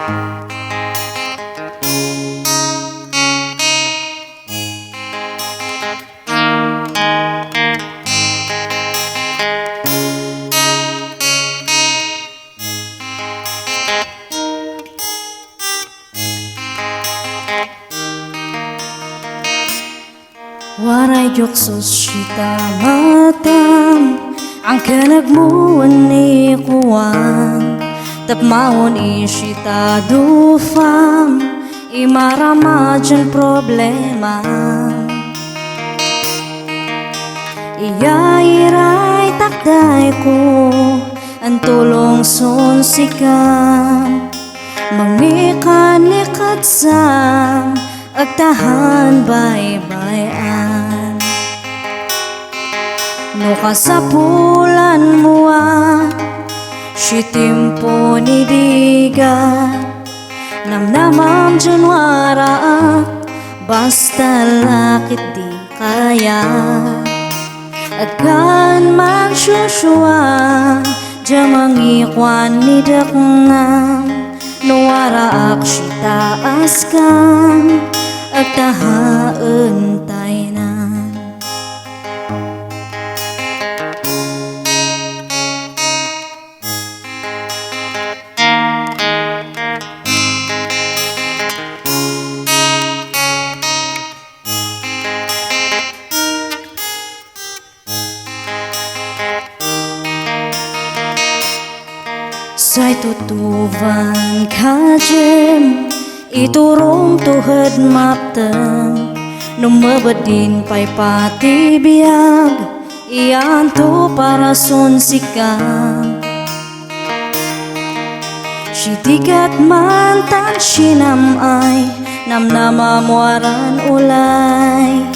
Waray joksos sita matam ang kanagmuan ni kuwan tapmahon isita dufam imarama dyan problema iyairay takday ko ang tulong sonsikan mangikan-likat sa agtahan bay-bayan no kasapulan mo si timpo ni diga namnamam junwara basta lakit di kaya agan magsusua jamang ikwan ni daknam nuwara ak sita askan agtahaan taynan say tutuban kajem iturong tuhad maptang numabadin pa'y patibiyag iyan to para sonsikang sitikat mantan sinamay namnamamwaran ulay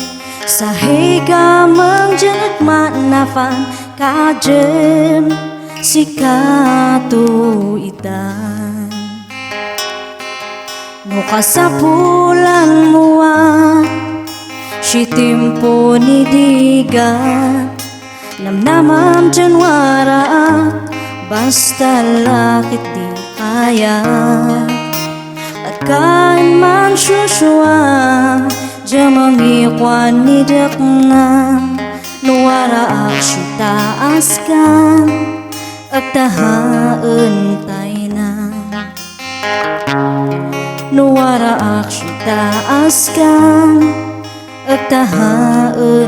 sahiga mangjanagman nafan kajem sikatu itan no kasapulan mo si timpo ni diga namnamam janwara basta lakit di kaya at kan man susua jamang ikwan ni daknam nuwara ak sita askan agtahaan taynan nuwara ak sita askan agtahaan